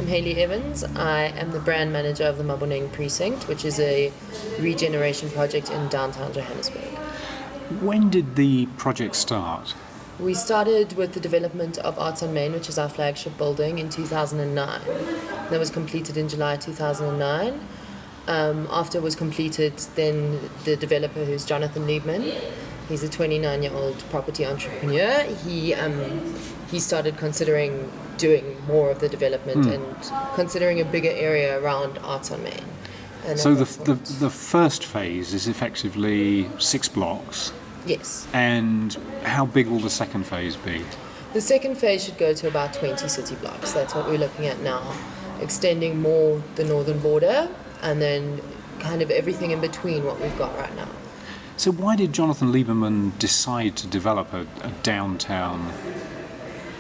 I'm Hayleigh Evans. I am the brand manager of the Maboneng Precinct, which is a regeneration project in downtown Johannesburg. When did the project start? We started with the development of Arts on Main, which is our flagship building, in 2009. That was completed in July 2009. After it was completed, then the developer, who's Jonathan Liebmann, he's a 29-year-old property entrepreneur. He started considering doing more of the development and considering a bigger area around Arts on Main. And so the first phase is effectively 6 blocks. Yes. And how big will the second phase be? The second phase should go to about 20 city blocks. That's what we're looking at now, extending more the northern border and then kind of everything in between what we've got right now. So why did Jonathan Liebmann decide to develop a downtown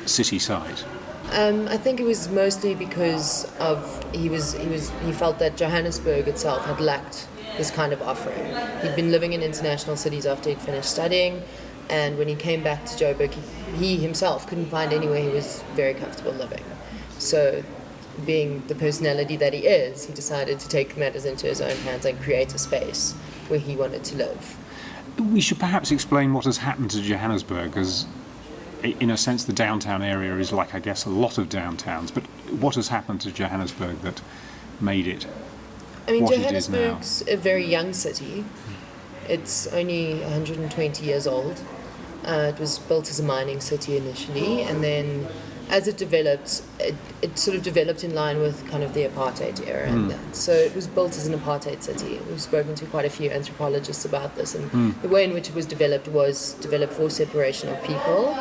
city site? I think it was mostly because he felt that Johannesburg itself had lacked this kind of offering. He'd been living in international cities after he'd finished studying, and when he came back to Joburg, he himself couldn't find anywhere he was very comfortable living. So, being the personality that he is, he decided to take matters into his own hands and create a space where he wanted to live. We should perhaps explain what has happened to Johannesburg, because in a sense the downtown area is like, I guess, a lot of downtowns, but what has happened to Johannesburg that made it what Johannesburg's a very young city. It's only 120 years old. It was built as a mining city initially, and then as it developed, it sort of developed in line with kind of the Apartheid era and that. So it was built as an Apartheid city. We've spoken to quite a few anthropologists about this, and the way in which it was developed for separation of people.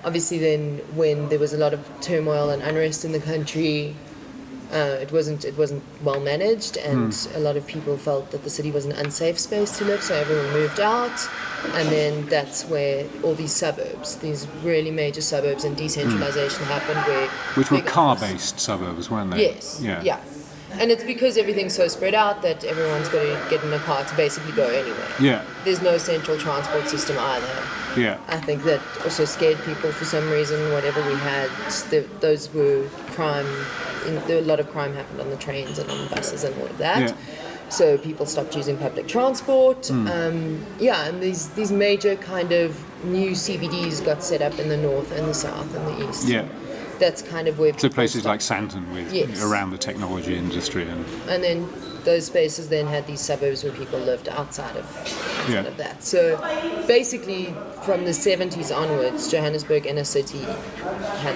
Obviously then when there was a lot of turmoil and unrest in the country, it wasn't well managed, and a lot of people felt that the city was an unsafe space to live, so everyone moved out, and then that's where all these suburbs, these really major suburbs and decentralization happened, which were car-based suburbs, weren't they? Yes. Yeah. And it's because everything's so spread out that everyone's got to get in a car to basically go anywhere. Yeah. There's no central transport system either. Yeah. I think that also scared people for some reason. Whatever we had, those were crime. A lot of crime happened on the trains and on buses and all of that. Yeah. So people stopped using public transport. And these major kind of new CBDs got set up in the north and the south and the east. Yeah. That's kind of where. So places like Sandton around the technology industry and then those spaces then had these suburbs where people lived outside of that. So basically from the 70s onwards, Johannesburg inner city had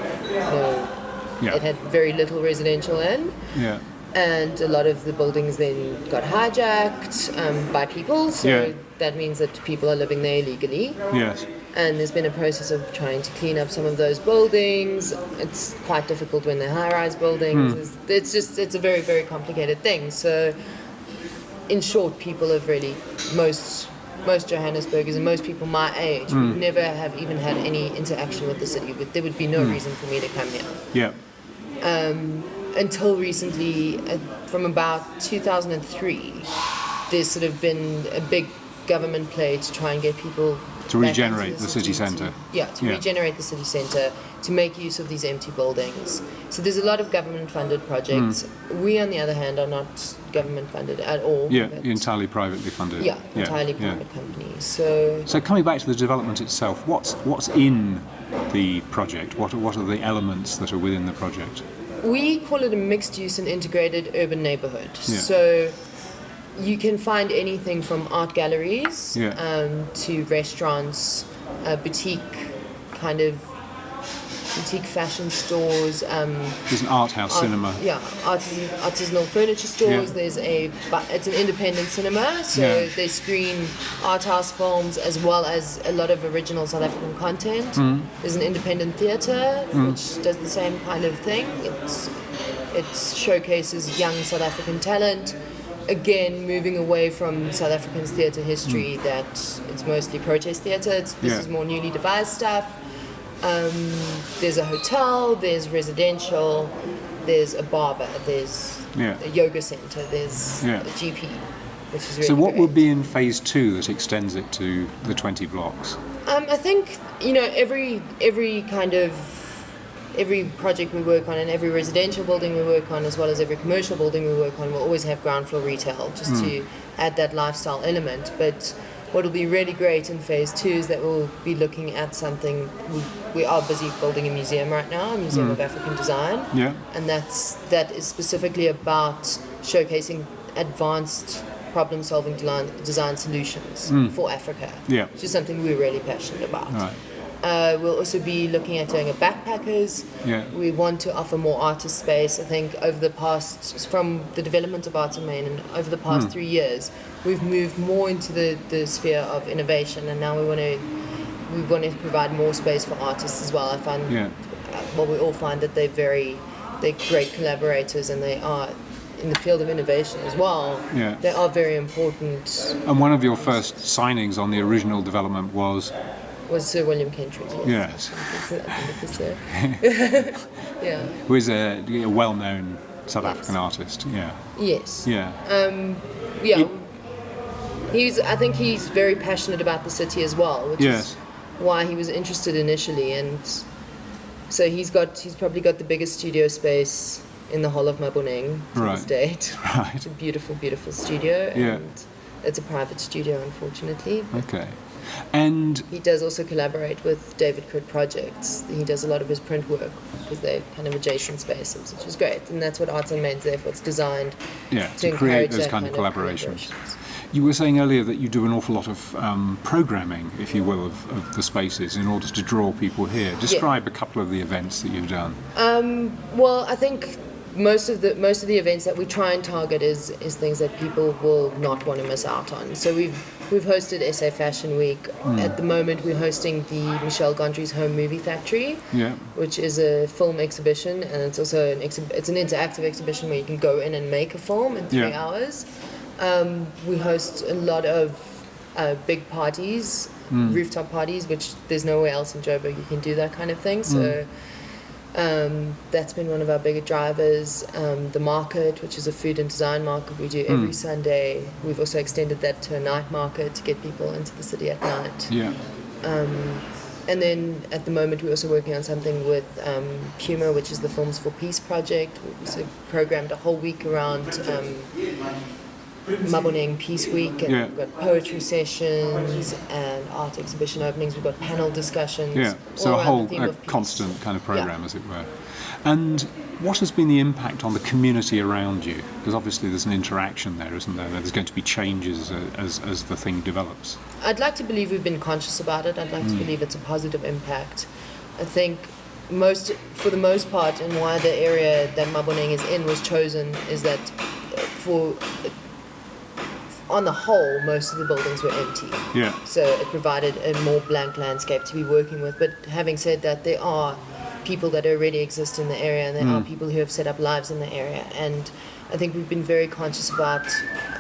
it had very little residential in. Yeah. And a lot of the buildings then got hijacked by people, so that means that people are living there illegally. Yes. And there's been a process of trying to clean up some of those buildings. It's quite difficult when they're high-rise buildings. It's a very, very complicated thing. So, in short, people have really, most Johannesburgers and most people my age would never have even had any interaction with the city. But there would be no reason for me to come here. Yeah. Until recently, from about 2003, there's sort of been a big government play to try and get people to regenerate the city centre. Regenerate the city centre, to make use of these empty buildings. So there's a lot of government-funded projects. We, on the other hand, are not government-funded at all. Yeah, entirely privately funded. Yeah, entirely private companies. So coming back to the development itself, what's in the project? What are the elements that are within the project? We call it a mixed-use and integrated urban neighbourhood. Yeah. So you can find anything from art galleries to restaurants, boutique fashion stores. There's an art house cinema. Yeah, artisanal furniture stores. Yeah. It's an independent cinema, so they screen art house films as well as a lot of original South African content. There's an independent theatre which does the same kind of thing. It showcases young South African talent. Again, moving away from South Africa's theatre history, that it's mostly protest theatre. This is more newly devised stuff. There's a hotel, there's residential, there's a barber, there's a yoga centre, there's a GP, which is really So what great. will be in phase 2 that extends it to the 20 blocks? I think, every kind of every project we work on and every residential building we work on, as well as every commercial building we work on, will always have ground floor retail, just to add that lifestyle element. But what will be really great in phase 2 is that we'll be looking at something. We are busy building a museum right now, a museum of African design, and that is specifically about showcasing advanced problem-solving design solutions for Africa, which is something we're really passionate about. Right. We'll also be looking at doing a backpackers. We want to offer more artist space. I think over the past, from the development of Arts in Main, and over the past 3 years, we've moved more into the sphere of innovation, and now we want to provide more space for artists as well. I find, well, we all find that they're great collaborators, and they are in the field of innovation as well. They are very important. And one of your first signings on the original development was Sir William Kentridge. Yes. Yeah. Who is a well-known South African artist. Yes. Yeah. I think he's very passionate about the city as well, which is why he was interested initially, and so he's probably got the biggest studio space in the whole of Maboneng to this date. Right. It's a beautiful, beautiful studio, and it's a private studio, unfortunately. Okay. And he does also collaborate with David Crit Projects. He does a lot of his print work because they're kind of adjacent spaces, which is great, and that's what Arts and Main's there for. It's designed to create those kind of collaborations. You were saying earlier that you do an awful lot of programming, if you will, of the spaces in order to draw people here. Describe a couple of the events that you've done. Well, I think most of the events that we try and target is things that people will not want to miss out on. So we've hosted SA Fashion Week. At the moment, we're hosting the Michel Gondry's Home Movie Factory, which is a film exhibition, and it's also it's an interactive exhibition where you can go in and make a film in 3 hours. We host a lot of big parties, rooftop parties, which there's nowhere else in Joburg you can do that kind of thing. So that's been one of our bigger drivers. The market, which is a food and design market, we do every Sunday. We've also extended that to a night market to get people into the city at night. And then at the moment we're also working on something with Puma, which is the Films for Peace project. We also programmed a whole week around Maboneng Peace Week, and we've got poetry sessions and art exhibition openings. We've got panel discussions. So a whole constant kind of program, as it were. And what has been the impact on the community around you? Because obviously there's an interaction there, isn't there? There's going to be changes as the thing develops. I'd like to believe we've been conscious about it. I'd like to believe it's a positive impact. I think for the most part, and why the area that Maboneng is in was chosen, is that on the whole, most of the buildings were empty. So it provided a more blank landscape to be working with. But having said that, there are people that already exist in the area, and there are people who have set up lives in the area. And I think we've been very conscious about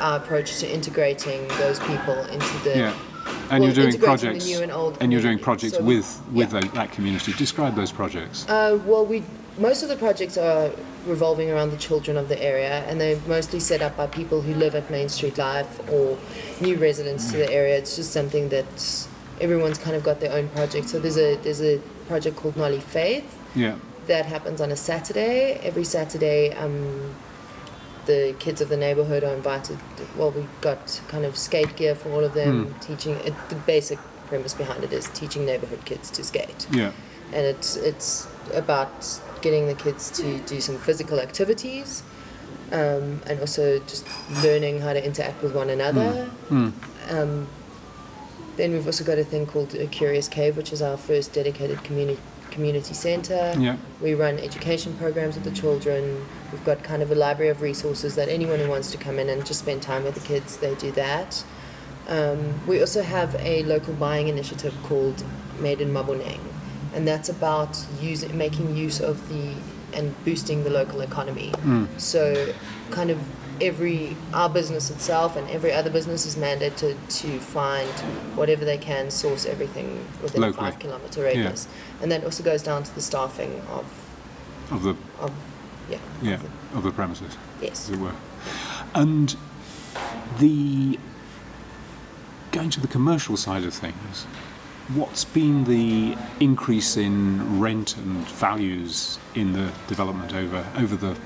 our approach to integrating those people into the... And you're doing projects, the new and old and you're doing projects with that community. Describe those projects. Most of the projects are revolving around the children of the area, and they're mostly set up by people who live at Main Street Life or new residents to the area. It's just something that everyone's kind of got their own project. So there's a project called Nolly Faith that happens on a Saturday. Every Saturday, the kids of the neighborhood are invited. Well, we've got kind of skate gear for all of them, teaching. The basic premise behind it is teaching neighborhood kids to skate. And it's about getting the kids to do some physical activities, and also just learning how to interact with one another. Then we've also got a thing called a Curious Cave, which is our first dedicated community centre. We run education programs with the children. We've got kind of a library of resources that anyone who wants to come in and just spend time with the kids, they do that. We also have a local buying initiative called Made in Maboneng, and that's about making use of and boosting the local economy. So kind of our business itself and every other business is mandated to find whatever they can, source everything within locally. a 5-kilometre radius. And that also goes down to the staffing of the premises, yes, as it were. And going to the commercial side of things, what's been the increase in rent and values in the development over the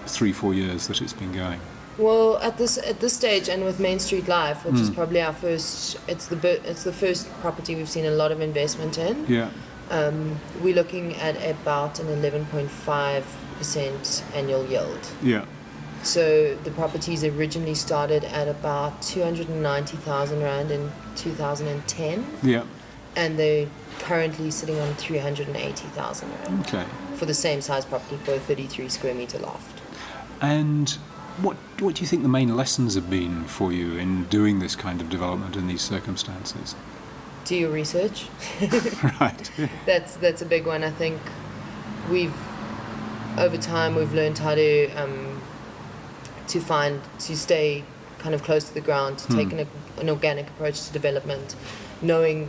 3-4 years that it's been going? Well, at this stage, and with Main Street Life, which is probably our first, it's the first property we've seen a lot of investment in. Yeah. We're looking at about an 11.5% annual yield. Yeah. So the properties originally started at about 290,000 rand in 2010. Yeah. And they're currently sitting on 380,000 rand. Okay. For the same size property for a 33 square meter loft. And what do you think the main lessons have been for you in doing this kind of development in these circumstances? Do your research. Right. That's a big one. I think over time we've learned how to stay kind of close to the ground, to take an organic approach to development,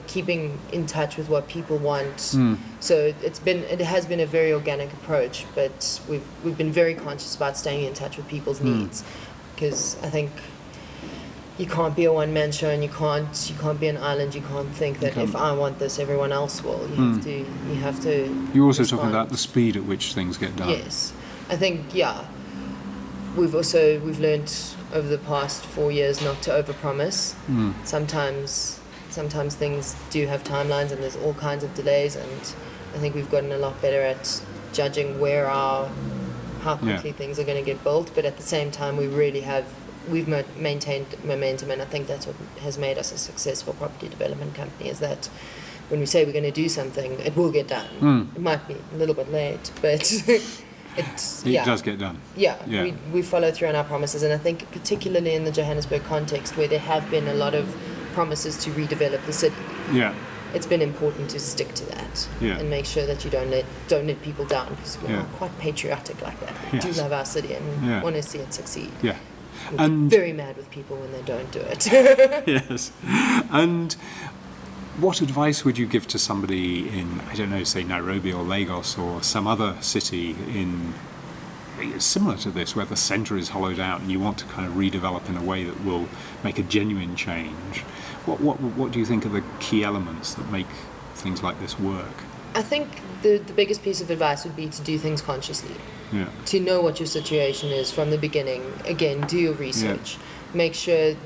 keeping in touch with what people want. So it has been a very organic approach, but we've been very conscious about staying in touch with people's needs, because I think you can't be a one-man show, and you can't be an island. You can't think that if I want this, everyone else will. You have to. You're also respond. talking about the speed at which things get done. Yes, I think We've learned over the past 4 years not to overpromise. Sometimes things do have timelines, and there's all kinds of delays, and I think we've gotten a lot better at judging how quickly things are going to get built. But at the same time, we've maintained momentum, and I think that's what has made us a successful property development company, is that when we say we're going to do something, it will get done. It might be a little bit late, but it does get done. Yeah. We follow through on our promises, and I think particularly in the Johannesburg context, where there have been a lot of promises to redevelop the city, it's been important to stick to that and make sure that you don't let people down, because we are quite patriotic like that. We do love our city, and we want to see it succeed. Yeah. We get very mad with people when they don't do it. Yes. And what advice would you give to somebody in, I don't know, say Nairobi or Lagos or some other city similar to this, where the centre is hollowed out and you want to kind of redevelop in a way that will make a genuine change? What do you think are the key elements that make things like this work? I think the biggest piece of advice would be to do things consciously. Yeah. To know what your situation is from the beginning. Again, do your research. Make sure,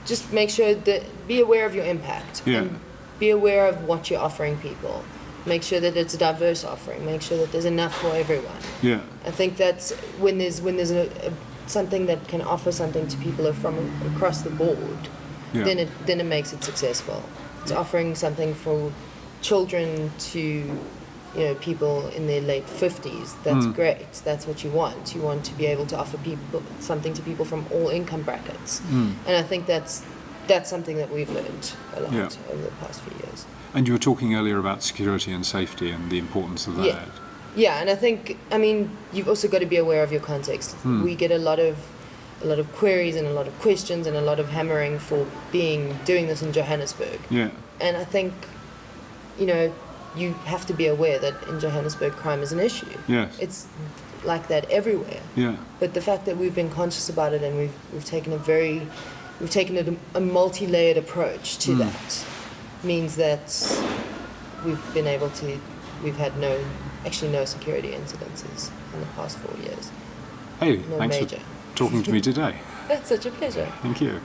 just make sure that, be aware of your impact. And be aware of what you're offering people. Make sure that it's a diverse offering. Make sure that there's enough for everyone. Yeah. I think that's when there's something that can offer something to people from across the board, then it makes it successful. It's offering something for children to people in their late 50s. That's great. That's what you want. You want to be able to offer people something to people from all income brackets. And I think that's something that we've learned a lot over the past few years. And you were talking earlier about security and safety and the importance of that. Yeah, and I think, you've also got to be aware of your context. We get a lot of queries and a lot of questions and a lot of hammering for doing this in Johannesburg. Yeah. And I think, you have to be aware that in Johannesburg crime is an issue. Yes. It's like that everywhere. Yeah. But the fact that we've been conscious about it, and we've taken a multi-layered approach to that, means that we've had no security incidences in the past 4 years. Hey, thanks for talking to me today. That's such a pleasure. Thank you.